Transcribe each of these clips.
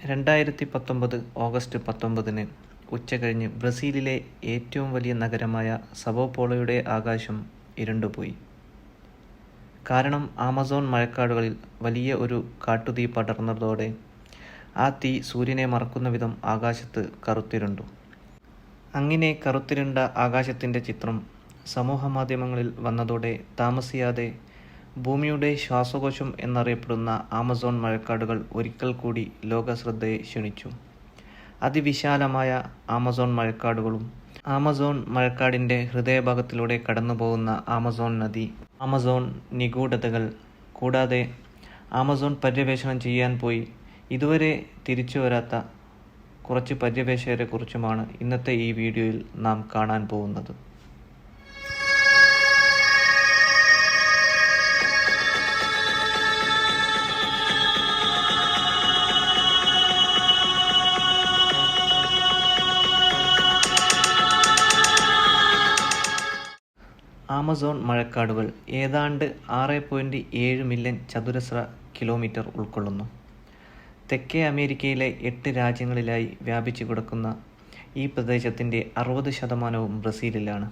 2019 August 19 ഉച്ചകഴിഞ്ഞ് ബ്രസീലിലെ ഏറ്റവും വലിയ നഗരമായ സവോ പോളോയുടെ ആകാശം ഇരുണ്ടുപോയി. കാരണം ആമസോൺ മഴക്കാടുകളിൽ വലിയ ഒരു കാട്ടുതീ പടർന്നതോടെ ആ തീ സൂര്യനെ മറക്കുന്ന വിധം ആകാശത്ത് കറുത്തിരുണ്ടു. അങ്ങനെ കറുത്തിരുണ്ട ആകാശത്തിൻ്റെ ചിത്രം സമൂഹമാധ്യമങ്ങളിൽ വന്നതോടെ താമസിയാതെ ഭൂമിയുടെ ശ്വാസകോശം എന്നറിയപ്പെടുന്ന ആമസോൺ മഴക്കാടുകൾ ഒരിക്കൽ കൂടി ലോകശ്രദ്ധയെ ക്ഷണിച്ചു. അതിവിശാലമായ ആമസോൺ മഴക്കാടുകളും ആമസോൺ മഴക്കാടിൻ്റെ ഹൃദയഭാഗത്തിലൂടെ കടന്നുപോകുന്ന ആമസോൺ നദി, ആമസോൺ നിഗൂഢതകൾ, കൂടാതെ ആമസോൺ പര്യവേഷണം ചെയ്യാൻ പോയി ഇതുവരെ തിരിച്ചു വരാത്ത കുറച്ച് പര്യവേഷകരെക്കുറിച്ചുമാണ് ഇന്നത്തെ ഈ വീഡിയോയിൽ നാം കാണാൻ പോകുന്നത്. ആമസോൺ മഴക്കാടുകൾ ഏതാണ്ട് 6.7 മില്യൺ ചതുരശ്ര കിലോമീറ്റർ ഉൾക്കൊള്ളുന്നു. തെക്കേ അമേരിക്കയിലെ 8 രാജ്യങ്ങളിലായി വ്യാപിച്ചു കിടക്കുന്ന ഈ പ്രദേശത്തിൻ്റെ 60% ബ്രസീലിലാണ്.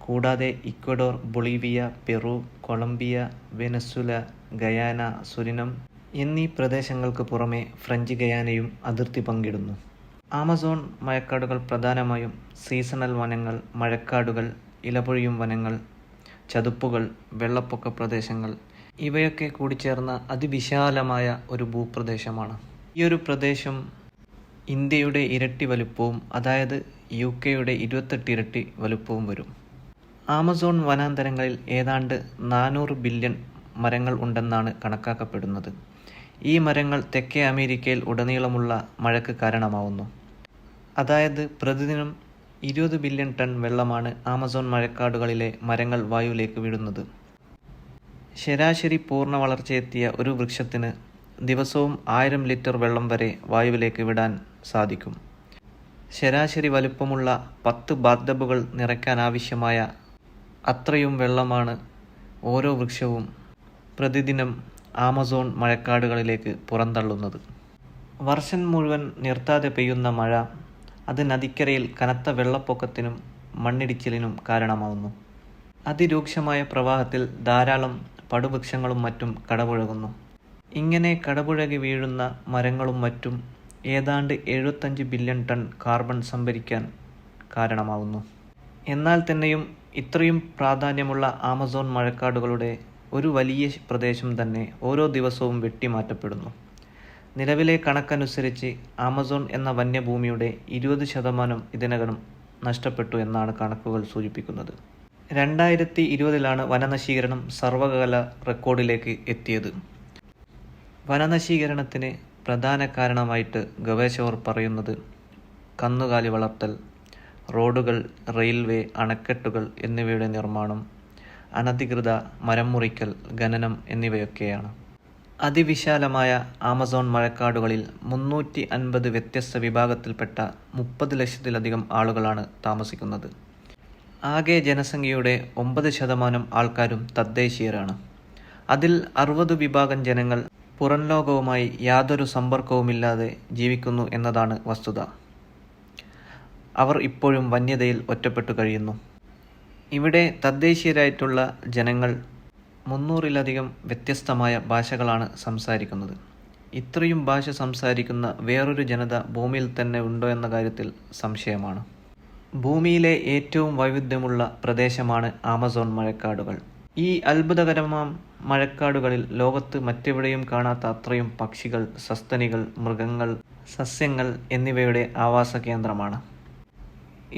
കൂടാതെ Ecuador, Bolivia, Peru, Colombia, Venezuela, Guyana, Suriname എന്നീ പ്രദേശങ്ങൾക്ക് പുറമെ ഫ്രഞ്ച് ഗയാനയും അതിർത്തി പങ്കിടുന്നു. ആമസോൺ മഴക്കാടുകൾ പ്രധാനമായും സീസണൽ വനങ്ങൾ, മഴക്കാടുകൾ, ഇലപൊഴിയും വനങ്ങൾ, ചതുപ്പുകൾ, വെള്ളപ്പൊക്ക പ്രദേശങ്ങൾ ഇവയൊക്കെ കൂടിച്ചേർന്ന അതിവിശാലമായ ഒരു ഭൂപ്രദേശമാണ്. ഈ ഒരു പ്രദേശം ഇന്ത്യയുടെ ഇരട്ടി വലുപ്പവും, അതായത് UK-യുടെ 28 ഇരട്ടി വലുപ്പവും വരും. ആമസോൺ വനാന്തരങ്ങളിൽ ഏതാണ്ട് 400 ബില്യൺ മരങ്ങൾ ഉണ്ടെന്നാണ് കണക്കാക്കപ്പെടുന്നത്. ഈ മരങ്ങൾ തെക്കേ അമേരിക്കയിൽ ഉടനീളമുള്ള മഴയ്ക്ക് കാരണമാവുന്നു. അതായത് പ്രതിദിനം 20 ബില്യൺ ടൺ വെള്ളമാണ് ആമസോൺ മഴക്കാടുകളിലെ മരങ്ങൾ വായുവിലേക്ക് വിടുന്നത്. ശരാശരി പൂർണ്ണ വളർച്ചയെത്തിയ ഒരു വൃക്ഷത്തിന് ദിവസവും 1000 ലിറ്റർ വെള്ളം വരെ വായുവിലേക്ക് വിടാൻ സാധിക്കും. ശരാശരി വലുപ്പമുള്ള 10 ബാത്ടബുകൾ നിറയ്ക്കാനാവശ്യമായ അത്രയും വെള്ളമാണ് ഓരോ വൃക്ഷവും പ്രതിദിനം ആമസോൺ മഴക്കാടുകളിലേക്ക് പുറന്തള്ളുന്നത്. വർഷം മുഴുവൻ നിർത്താതെ പെയ്യുന്ന മഴ അത് നദിക്കരയിൽ കനത്ത വെള്ളപ്പൊക്കത്തിനും മണ്ണിടിച്ചിലിനും കാരണമാവുന്നു. അതിരൂക്ഷമായ പ്രവാഹത്തിൽ ധാരാളം പടുവൃക്ഷങ്ങളും മറ്റും കടപുഴകുന്നു. ഇങ്ങനെ കടപുഴകി വീഴുന്ന മരങ്ങളും മറ്റും ഏതാണ്ട് 75 ബില്യൺ ടൺ കാർബൺ സംഭരിക്കാൻ കാരണമാവുന്നു. എന്നാൽ തന്നെയും ഇത്രയും പ്രാധാന്യമുള്ള ആമസോൺ മഴക്കാടുകളുടെ ഒരു വലിയ പ്രദേശം തന്നെ ഓരോ ദിവസവും വെട്ടിമാറ്റപ്പെടുന്നു. നിലവിലെ കണക്കനുസരിച്ച് ആമസോൺ എന്ന വന്യഭൂമിയുടെ 20% ഇതിനകം നഷ്ടപ്പെട്ടു എന്നാണ് കണക്കുകൾ സൂചിപ്പിക്കുന്നത്. 2020 വനനശീകരണം സർവകാല റെക്കോർഡിലേക്ക് എത്തിയത്. വനനശീകരണത്തിന് പ്രധാന കാരണമായിട്ട് ഗവേഷകർ പറയുന്നത് കന്നുകാലി വളർത്തൽ, റോഡുകൾ, റെയിൽവേ, അണക്കെട്ടുകൾ എന്നിവയുടെ നിർമ്മാണം, അനധികൃത മരം മുറിക്കൽ, ഖനനം എന്നിവയൊക്കെയാണ്. അതിവിശാലമായ ആമസോൺ മഴക്കാടുകളിൽ 350 വ്യത്യസ്ത വിഭാഗത്തിൽപ്പെട്ട 30 ലക്ഷത്തിലധികം ആളുകളാണ് താമസിക്കുന്നത്. ആകെ ജനസംഖ്യയുടെ 9% ആൾക്കാരും തദ്ദേശീയരാണ്. അതിൽ 60 വിഭാഗം ജനങ്ങൾ പുറം ലോകവുമായി യാതൊരു സമ്പർക്കവുമില്ലാതെ ജീവിക്കുന്നു എന്നതാണ് വസ്തുത. അവർ ഇപ്പോഴും വന്യതയിൽ ഒറ്റപ്പെട്ടു കഴിയുന്നു. ഇവിടെ തദ്ദേശീയരായിട്ടുള്ള ജനങ്ങൾ 300-ലധികം വ്യത്യസ്തമായ ഭാഷകളാണ് സംസാരിക്കുന്നത്. ഇത്രയും ഭാഷ സംസാരിക്കുന്ന വേറൊരു ജനത ഭൂമിയിൽ തന്നെ ഉണ്ടോ എന്ന കാര്യത്തിൽ സംശയമാണ്. ഭൂമിയിലെ ഏറ്റവും വൈവിധ്യമുള്ള പ്രദേശമാണ് ആമസോൺ മഴക്കാടുകൾ. ഈ അത്ഭുതകരമായ മഴക്കാടുകളിൽ ലോകത്ത് മറ്റെവിടെയും കാണാത്ത അത്രയും പക്ഷികൾ, സസ്തനികൾ, മൃഗങ്ങൾ, സസ്യങ്ങൾ എന്നിവയുടെ ആവാസ കേന്ദ്രമാണ്.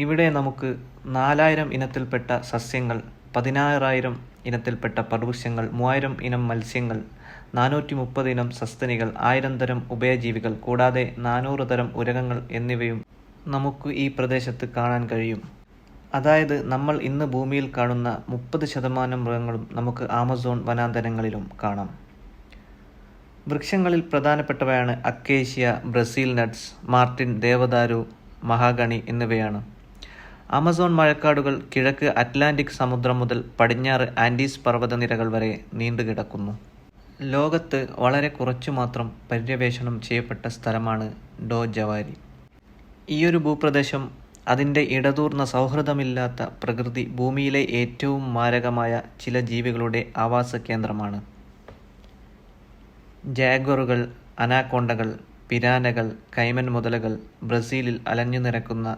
ഇവിടെ നമുക്ക് 4000 ഇനത്തിൽപ്പെട്ട സസ്യങ്ങൾ, 16,000 ഇനത്തിൽപ്പെട്ട പർവ്വതങ്ങൾ, 3000 ഇനം മത്സ്യങ്ങൾ, 430 ഇനം സസ്തനികൾ, 1000 തരം ഉഭയജീവികൾ, കൂടാതെ 400 തരം ഉരഗങ്ങൾ എന്നിവയും നമുക്ക് ഈ പ്രദേശത്ത് കാണാൻ കഴിയും. അതായത് നമ്മൾ ഇന്ന് ഭൂമിയിൽ കാണുന്ന 30% മൃഗങ്ങളും നമുക്ക് ആമസോൺ വനാന്തരങ്ങളിലും കാണാം. വൃക്ഷങ്ങളിൽ പ്രധാനപ്പെട്ടവയാണ് അക്കേഷ്യ, ബ്രസീൽ നട്ട്സ്, മാർട്ടിൻ, ദേവദാരു, മഹാഗണി എന്നിവയാണ്. ആമസോൺ മഴക്കാടുകൾ കിഴക്ക് അറ്റ്ലാന്റിക് സമുദ്രം മുതൽ പടിഞ്ഞാറ് ആൻഡീസ് പർവ്വതനിരകൾ വരെ നീണ്ടുകിടക്കുന്നു. ലോകത്ത് വളരെ കുറച്ചു മാത്രം പര്യവേഷണം ചെയ്യപ്പെട്ട സ്ഥലമാണ് ഡോ ജവാരി. ഈയൊരു ഭൂപ്രദേശം അതിൻ്റെ ഇടതൂർന്ന സൗഹൃദമില്ലാത്ത പ്രകൃതി ഭൂമിയിലെ ഏറ്റവും മാരകമായ ചില ജീവികളുടെ ആവാസ കേന്ദ്രമാണ്. ജാഗ്വറുകൾ, അനാക്കോണ്ടകൾ, പിരാനകൾ, കൈമൻ മുതലകൾ, ബ്രസീലിൽ അലഞ്ഞു നിരക്കുന്ന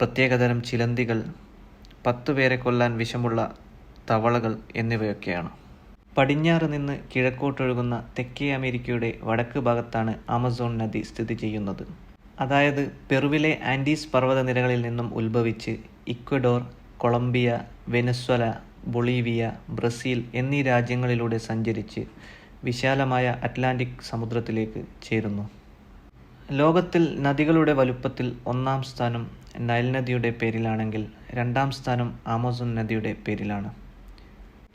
പ്രത്യേകതരം ചിലന്തികൾ, 10 പേരെ കൊല്ലാൻ വിഷമുള്ള തവളകൾ എന്നിവയൊക്കെയാണ്. പടിഞ്ഞാറ് നിന്ന് കിഴക്കോട്ടൊഴുകുന്ന തെക്കേ അമേരിക്കയുടെ വടക്ക് ഭാഗത്താണ് ആമസോൺ നദി സ്ഥിതി ചെയ്യുന്നത്. അതായത് പെറുവിലെ ആൻഡീസ് പർവ്വതനിരകളിൽ നിന്നും ഉത്ഭവിച്ച് Ecuador, Colombia, Venezuela, Bolivia, Brazil എന്നീ രാജ്യങ്ങളിലൂടെ സഞ്ചരിച്ച് വിശാലമായ അറ്റ്ലാന്റിക് സമുദ്രത്തിലേക്ക് ചേരുന്നു. ലോകത്തിൽ നദികളുടെ വലുപ്പത്തിൽ 1-ാം സ്ഥാനം നൈൽ നദിയുടെ പേരിലാണെങ്കിൽ 2-ാം സ്ഥാനം ആമസോൺ നദിയുടെ പേരിലാണ്.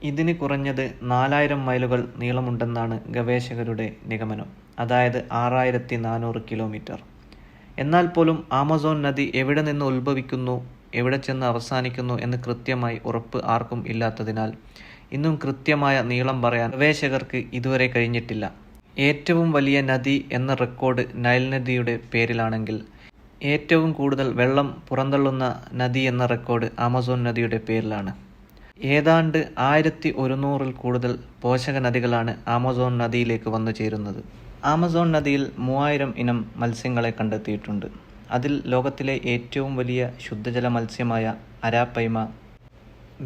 ഇതിന് കുറഞ്ഞത് 4000 മൈലുകൾ നീളമുണ്ടെന്നാണ് ഗവേഷകരുടെ നിഗമനം, അതായത് 6400 കിലോമീറ്റർ. എന്നാൽ പോലും ആമസോൺ നദി എവിടെ നിന്ന് ഉത്ഭവിക്കുന്നു, എവിടെ ചെന്ന് അവസാനിക്കുന്നു എന്ന് കൃത്യമായി ഉറപ്പ് ആർക്കും ഇല്ലാത്തതിനാൽ ഇന്നും കൃത്യമായ നീളം പറയാൻ ഗവേഷകർക്ക് ഇതുവരെ കഴിഞ്ഞിട്ടില്ല. ഏറ്റവും വലിയ നദി എന്ന റെക്കോർഡ് നൈൽ നദിയുടെ പേരിലാണെങ്കിൽ ഏറ്റവും കൂടുതൽ വെള്ളം പുറന്തള്ളുന്ന നദി എന്ന റെക്കോർഡ് ആമസോൺ നദിയുടെ പേരിലാണ്. ഏതാണ്ട് 1100-ൽ കൂടുതൽ പോഷക നദികളാണ് ആമസോൺ നദിയിലേക്ക് വന്നു ചേരുന്നത്. ആമസോൺ നദിയിൽ 3000 ഇനം മത്സ്യങ്ങളെ കണ്ടെത്തിയിട്ടുണ്ട്. അതിൽ ലോകത്തിലെ ഏറ്റവും വലിയ ശുദ്ധജല മത്സ്യമായ അരാപ്പൈമ,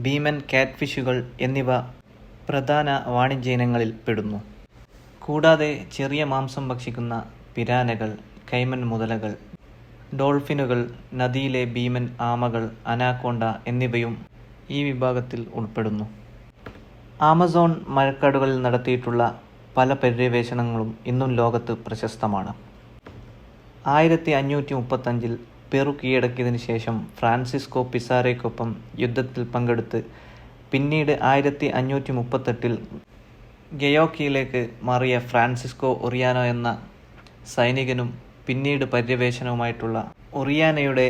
ഭീമൻ കാറ്റ്ഫിഷുകൾ എന്നിവ പ്രധാന വാണിജ്യ ഇനങ്ങളിൽ പെടുന്നു. കൂടാതെ ചെറിയ മാംസം ഭക്ഷിക്കുന്ന പിരാനകൾ, കൈമൻ മുതലകൾ, ഡോൾഫിനുകൾ, നദിയിലെ ഭീമൻ ആമകൾ, അനാക്കോണ്ട എന്നിവയും ഈ വിഭാഗത്തിൽ ഉൾപ്പെടുന്നു. ആമസോൺ മഴക്കാടുകളിൽ നടത്തിയിട്ടുള്ള പല പര്യവേഷണങ്ങളും ഇന്നും ലോകത്ത് പ്രശസ്തമാണ്. 1535-ൽ പെറു കീഴടക്കിയതിനു ശേഷം ഫ്രാൻസിസ്കോ പിസാരയ്ക്കൊപ്പം യുദ്ധത്തിൽ പങ്കെടുത്ത് പിന്നീട് 1538-ൽ ഗയോക്കിയിലേക്ക് മാറിയ ഫ്രാൻസിസ്കോ ഒറിയാനോ എന്ന സൈനികനും പിന്നീട് പര്യവേഷണവുമായിട്ടുള്ള ഒറിയാനയുടെ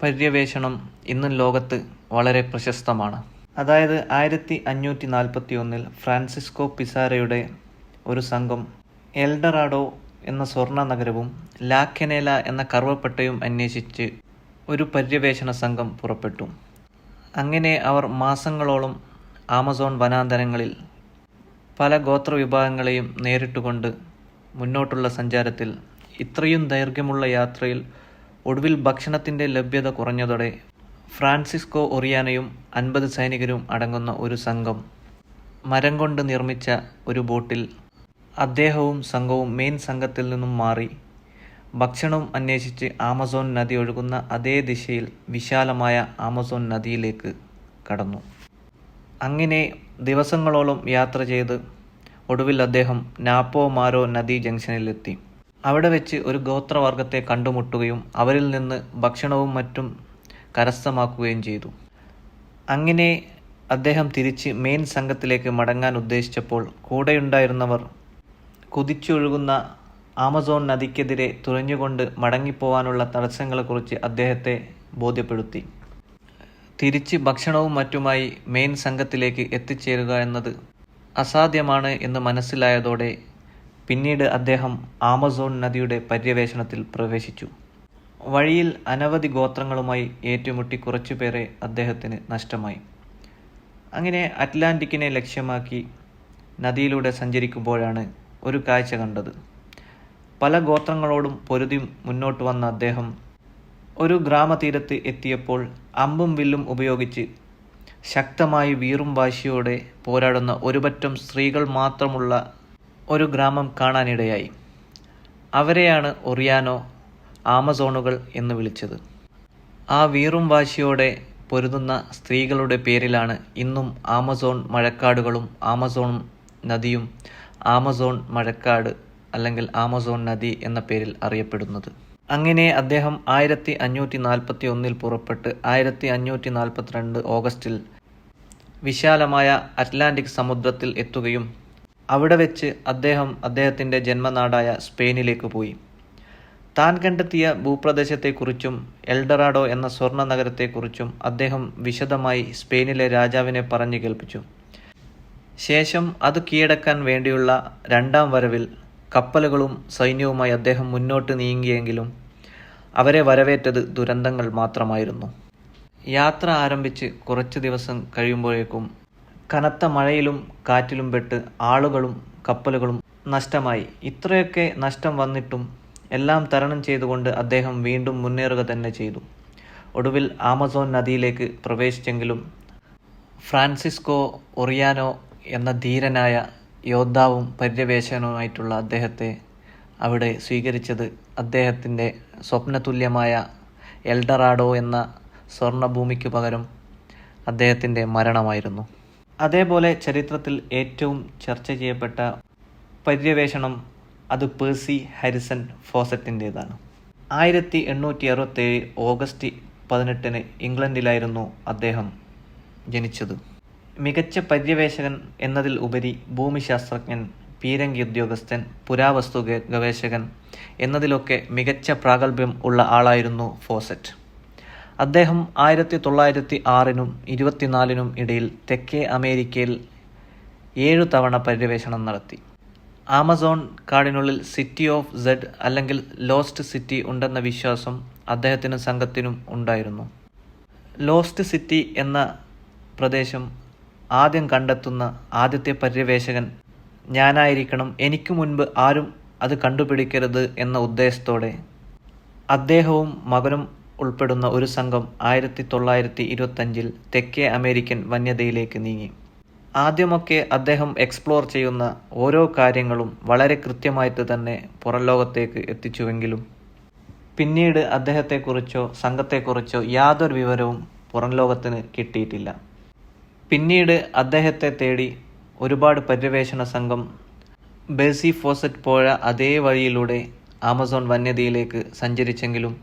പര്യവേഷണം ഇന്നും ലോകത്ത് വളരെ പ്രശസ്തമാണ്. അതായത് 1541-ൽ ഫ്രാൻസിസ്കോ പിസാരയുടെ ഒരു സംഘം എൽഡറാഡോ എന്ന സ്വർണ്ണ നഗരവും ലാ കനേല എന്ന കറുവപ്പട്ടയും അന്വേഷിച്ച് ഒരു പര്യവേഷണ സംഘം പുറപ്പെട്ടു. അങ്ങനെ അവർ മാസങ്ങളോളം ആമസോൺ വനാന്തരങ്ങളിൽ പല ഗോത്രവിഭാഗങ്ങളെയും നേരിട്ടുകൊണ്ട് മുന്നോട്ടുള്ള സഞ്ചാരത്തിൽ ഇത്രയും ദൈർഘ്യമുള്ള യാത്രയിൽ ഒടുവിൽ ഭക്ഷണത്തിൻ്റെ ലഭ്യത കുറഞ്ഞതോടെ ഫ്രാൻസിസ്കോ ഒറിയാനയും 50 സൈനികരും അടങ്ങുന്ന ഒരു സംഘം മരം കൊണ്ട് നിർമ്മിച്ച ഒരു ബോട്ടിൽ അദ്ദേഹവും സംഘവും മെയിൻ സംഘത്തിൽ നിന്നും മാറി ഭക്ഷണവും അന്വേഷിച്ച് ആമസോൺ നദി ഒഴുകുന്ന അതേ ദിശയിൽ വിശാലമായ ആമസോൺ നദിയിലേക്ക് കടന്നു. അങ്ങനെ ദിവസങ്ങളോളം യാത്ര ചെയ്ത് ഒടുവിൽ അദ്ദേഹം നാപ്പോ മാരോ നദി ജംഗ്ഷനിലെത്തി. അവിടെ വെച്ച് ഒരു ഗോത്രവർഗത്തെ കണ്ടുമുട്ടുകയും അവരിൽ നിന്ന് ഭക്ഷണവും മറ്റും കരസ്ഥമാക്കുകയും ചെയ്തു. അങ്ങനെ അദ്ദേഹം തിരിച്ച് മെയിൻ സംഘത്തിലേക്ക് മടങ്ങാൻ ഉദ്ദേശിച്ചപ്പോൾ കൂടെയുണ്ടായിരുന്നവർ കുതിച്ചൊഴുകുന്ന ആമസോൺ നദിക്കെതിരെ തുഴഞ്ഞുകൊണ്ട് മടങ്ങിപ്പോവാനുള്ള തടസ്സങ്ങളെക്കുറിച്ച് അദ്ദേഹത്തെ ബോധ്യപ്പെടുത്തി. തിരിച്ച് ഭക്ഷണവും മറ്റുമായി മെയിൻ സംഘത്തിലേക്ക് എത്തിച്ചേരുക എന്നത് അസാധ്യമാണ് എന്ന് മനസ്സിലായതോടെ പിന്നീട് അദ്ദേഹം ആമസോൺ നദിയുടെ പര്യവേഷണത്തിൽ പ്രവേശിച്ചു. വഴിയിൽ അനവധി ഗോത്രങ്ങളുമായി ഏറ്റുമുട്ടി കുറച്ചുപേരെ അദ്ദേഹത്തിന് നഷ്ടമായി. അങ്ങനെ അറ്റ്ലാന്റിക്കിനെ ലക്ഷ്യമാക്കി നദിയിലൂടെ സഞ്ചരിക്കുമ്പോഴാണ് ഒരു കാഴ്ച കണ്ടത്. പല ഗോത്രങ്ങളോടും പൊരുതി മുന്നോട്ട് വന്ന അദ്ദേഹം ഒരു ഗ്രാമതീരത്ത് എത്തിയപ്പോൾ അമ്പും വില്ലും ഉപയോഗിച്ച് ശക്തമായി വീറും വാശിയോടെ പോരാടുന്ന ഒരുപറ്റം സ്ത്രീകൾ മാത്രമുള്ള ഒരു ഗ്രാമം കാണാനിടയായി. അവരെയാണ് ഒറിയാനോ ആമസോണുകൾ എന്ന് വിളിച്ചത്. ആ വീറും വാശിയോടെ പൊരുതുന്ന സ്ത്രീകളുടെ പേരിലാണ് ഇന്നും ആമസോൺ മഴക്കാടുകളും ആമസോൺ നദിയും ആമസോൺ മഴക്കാട് അല്ലെങ്കിൽ ആമസോൺ നദി എന്ന പേരിൽ അറിയപ്പെടുന്നത്. അങ്ങനെ അദ്ദേഹം 1541-ൽ പുറപ്പെട്ട് 1542 ഓഗസ്റ്റിൽ വിശാലമായ അറ്റ്ലാന്റിക് സമുദ്രത്തിൽ എത്തുകയും അവിടെ വെച്ച് അദ്ദേഹം അദ്ദേഹത്തിൻ്റെ ജന്മനാടായ സ്പെയിനിലേക്ക് പോയി. താൻ കണ്ടെത്തിയ ഭൂപ്രദേശത്തെക്കുറിച്ചും എൽഡറാഡോ എന്ന സ്വർണ്ണ നഗരത്തെക്കുറിച്ചും അദ്ദേഹം വിശദമായി സ്പെയിനിലെ രാജാവിനെ പറഞ്ഞു കേൾപ്പിച്ചു. ശേഷം അത് കീഴടക്കാൻ വേണ്ടിയുള്ള രണ്ടാം വരവിൽ കപ്പലുകളും സൈന്യവുമായി അദ്ദേഹം മുന്നോട്ട് നീങ്ങിയെങ്കിലും അവരെ വരവേറ്റത് ദുരന്തങ്ങൾ മാത്രമായിരുന്നു. യാത്ര ആരംഭിച്ച് കുറച്ച് ദിവസം കഴിയുമ്പോഴേക്കും കനത്ത മഴയിലും കാറ്റിലും പെട്ട് ആളുകളും കപ്പലുകളും നഷ്ടമായി. ഇത്രയൊക്കെ നഷ്ടം വന്നിട്ടും എല്ലാം തരണം ചെയ്തുകൊണ്ട് അദ്ദേഹം വീണ്ടും മുന്നേറുക തന്നെ ചെയ്തു. ഒടുവിൽ ആമസോൺ നദിയിലേക്ക് പ്രവേശിച്ചെങ്കിലും ഫ്രാൻസിസ്കോ ഒറിയാനോ എന്ന ധീരനായ യോദ്ധാവും പര്യവേഷകനുമായിട്ടുള്ള അദ്ദേഹത്തെ അവിടെ സ്വീകരിച്ചത് അദ്ദേഹത്തിൻ്റെ സ്വപ്നതുല്യമായ എൽഡറാഡോ എന്ന സ്വർണ്ണഭൂമിക്ക് പകരം അദ്ദേഹത്തിൻ്റെ മരണമായിരുന്നു. അതേപോലെ ചരിത്രത്തിൽ ഏറ്റവും ചർച്ച ചെയ്യപ്പെട്ട പര്യവേഷണം അത് പേഴ്സി ഹാരിസൺ ഫോസറ്റിൻ്റേതാണ്. 1867 ഓഗസ്റ്റ് 18 ഇംഗ്ലണ്ടിലായിരുന്നു അദ്ദേഹം ജനിച്ചത്. മികച്ച പര്യവേഷകൻ എന്നതിൽ ഉപരി ഭൂമിശാസ്ത്രജ്ഞൻ, പീരങ്കി ഉദ്യോഗസ്ഥൻ, പുരാവസ്തു ഗവേഷകൻ എന്നതിലൊക്കെ മികച്ച പ്രാഗൽഭ്യം ഉള്ള ആളായിരുന്നു ഫോസറ്റ്. അദ്ദേഹം 1906 24 ഇടയിൽ തെക്കേ അമേരിക്കയിൽ 7 തവണ പര്യവേഷണം നടത്തി. ആമസോൺ കാടിനുള്ളിൽ സിറ്റി ഓഫ് സെഡ് അല്ലെങ്കിൽ ലോസ്റ്റ് സിറ്റി ഉണ്ടെന്ന വിശ്വാസം അദ്ദേഹത്തിനും സംഘത്തിനും ഉണ്ടായിരുന്നു. ലോസ്റ്റ് സിറ്റി എന്ന പ്രദേശം ആദ്യം കണ്ടെത്തുന്ന ആദ്യത്തെ പര്യവേഷകൻ ഞാനായിരിക്കണം, എനിക്ക് മുൻപ് ആരും അത് കണ്ടുപിടിക്കരുത് എന്ന ഉദ്ദേശത്തോടെ അദ്ദേഹവും മകനും ഉൾപ്പെടുന്ന ഒരു സംഘം 1925 തെക്കേ അമേരിക്കൻ വന്യതയിലേക്ക് നീങ്ങി. ആദ്യമൊക്കെ അദ്ദേഹം എക്സ്പ്ലോർ ചെയ്യുന്ന ഓരോ കാര്യങ്ങളും വളരെ കൃത്യമായിട്ട് തന്നെ പുറം ലോകത്തേക്ക് എത്തിച്ചുവെങ്കിലും പിന്നീട് അദ്ദേഹത്തെക്കുറിച്ചോ സംഘത്തെക്കുറിച്ചോ യാതൊരു വിവരവും പുറം ലോകത്തിന് കിട്ടിയിട്ടില്ല. പിന്നീട് അദ്ദേഹത്തെ തേടി ഒരുപാട് പര്യവേഷണ സംഘം പേഴ്സി ഫോസറ്റ് പോയ അതേ വഴിയിലൂടെ ആമസോൺ വന്യതയിലേക്ക് സഞ്ചരിച്ചെങ്കിലും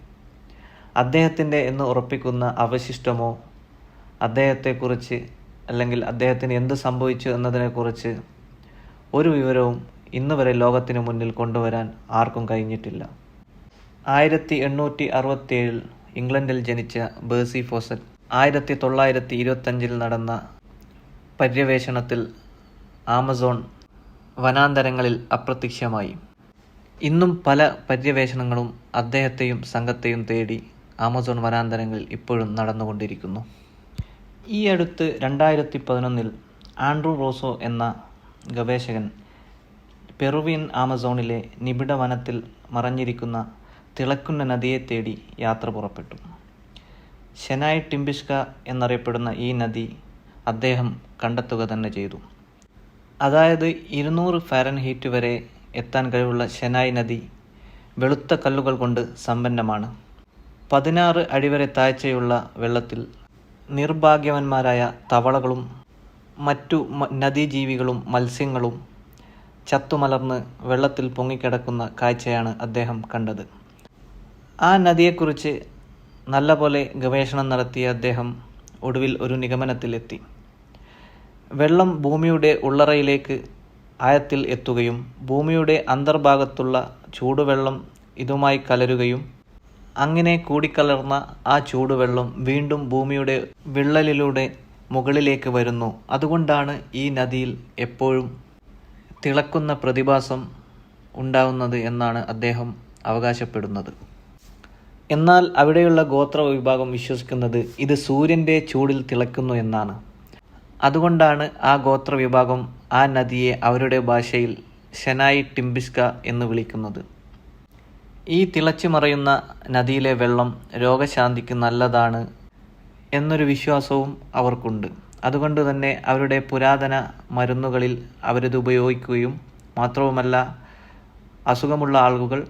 അദ്ദേഹത്തിൻ്റെ എന്ന് ഉറപ്പിക്കുന്ന അവശിഷ്ടമോ അദ്ദേഹത്തെക്കുറിച്ച് അല്ലെങ്കിൽ അദ്ദേഹത്തിന് എന്ത് സംഭവിച്ചു എന്നതിനെക്കുറിച്ച് ഒരു വിവരവും ഇന്ന് വരെ ലോകത്തിന് മുന്നിൽ കൊണ്ടുവരാൻ ആർക്കും കഴിഞ്ഞിട്ടില്ല. 1867 ഇംഗ്ലണ്ടിൽ ജനിച്ച പേഴ്സി ഫോസറ്റ് 1925 നടന്ന പര്യവേഷണത്തിൽ ആമസോൺ വനാന്തരങ്ങളിൽ അപ്രത്യക്ഷമായി. ഇന്നും പല പര്യവേഷണങ്ങളും അദ്ദേഹത്തെയും സംഘത്തെയും തേടി ആമസോൺ വനാന്തരങ്ങളിൽ ഇപ്പോഴും നടന്നുകൊണ്ടിരിക്കുന്നു. ഈ അടുത്ത് 2011 ആൻഡ്രൂ റോസോ എന്ന ഗവേഷകൻ പെറുവിയൻ ആമസോണിലെ നിബിഡ വനത്തിൽ മറഞ്ഞിരിക്കുന്ന തിളക്കുന്ന നദിയെ തേടി യാത്ര പുറപ്പെട്ടു. ഷെനായ് ടിംബിഷ്ക എന്നറിയപ്പെടുന്ന ഈ നദി അദ്ദേഹം കണ്ടെത്തുക തന്നെ ചെയ്തു. അതായത് 200 ഫാരൻഹീറ്റ് വരെ എത്താൻ കഴിവുള്ള ഷെനായ് നദി വെളുത്ത കല്ലുകൾ കൊണ്ട് സമ്പന്നമാണ്. 16 അടി വരെ താഴ്ചയുള്ള വെള്ളത്തിൽ നിർഭാഗ്യവന്മാരായ തവളകളും മറ്റു നദീജീവികളും മത്സ്യങ്ങളും ചത്തുമലർന്ന് വെള്ളത്തിൽ പൊങ്ങിക്കിടക്കുന്ന കാഴ്ചയാണ് അദ്ദേഹം കണ്ടത്. ആ നദിയെക്കുറിച്ച് നല്ലപോലെ ഗവേഷണം നടത്തിയ അദ്ദേഹം ഒടുവിൽ ഒരു നിഗമനത്തിലെത്തി. വെള്ളം ഭൂമിയുടെ ഉള്ളറയിലേക്ക് ആഴത്തിൽ എത്തുകയും ഭൂമിയുടെ അന്തർഭാഗത്തുള്ള ചൂടുവെള്ളം ഇതുമായി കലരുകയും അങ്ങനെ കൂടിക്കലർന്ന ആ ചൂടുവെള്ളം വീണ്ടും ഭൂമിയുടെ വിള്ളലിലൂടെ മുകളിലേക്ക് വരുന്നു. അതുകൊണ്ടാണ് ഈ നദിയിൽ എപ്പോഴും തിളക്കുന്ന പ്രതിഭാസം ഉണ്ടാവുന്നത് എന്നാണ് അദ്ദേഹം അവകാശപ്പെടുന്നത്. എന്നാൽ അവിടെയുള്ള ഗോത്ര വിഭാഗം വിശ്വസിക്കുന്നത് ഇത് സൂര്യൻ്റെ ചൂടിൽ തിളക്കുന്നു എന്നാണ്. അതുകൊണ്ടാണ് ആ ഗോത്ര വിഭാഗം ആ നദിയെ അവരുടെ ഭാഷയിൽ ഷെനായ് ടിംബിഷ്ക എന്ന് വിളിക്കുന്നത്. ഈ തിളച്ചു മറയുന്ന നദിയിലെ വെള്ളം രോഗശാന്തിക്ക് നല്ലതാണ് എന്നൊരു വിശ്വാസവും അവർക്കുണ്ട്. അതുകൊണ്ട് തന്നെ അവരുടെ പുരാതന മരുന്നുകളിൽ അവരിത് ഉപയോഗിക്കുകയും മാത്രവുമല്ല അസുഖമുള്ള ആളുകൾ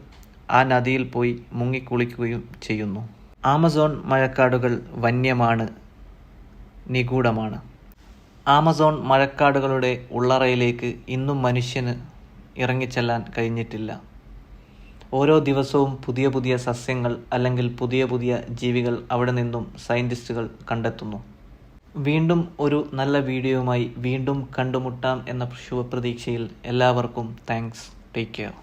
ആ നദിയിൽ പോയി മുങ്ങിക്കുളിക്കുകയും ചെയ്യുന്നു. ആമസോൺ മഴക്കാടുകൾ വന്യമാണ്, നിഗൂഢമാണ്. ആമസോൺ മഴക്കാടുകളുടെ ഉള്ളറയിലേക്ക് ഇന്നും മനുഷ്യന് ഇറങ്ങിച്ചെല്ലാൻ കഴിഞ്ഞിട്ടില്ല. ഓരോ ദിവസവും പുതിയ പുതിയ സസ്യങ്ങൾ അല്ലെങ്കിൽ പുതിയ പുതിയ ജീവികൾ അവിടെ നിന്നും സയൻറ്റിസ്റ്റുകൾ കണ്ടെത്തുന്നു. വീണ്ടും ഒരു നല്ല വീഡിയോയുമായി വീണ്ടും കണ്ടുമുട്ടാം എന്ന ശുഭപ്രതീക്ഷയിൽ എല്ലാവർക്കും താങ്ക്സ്. Take care.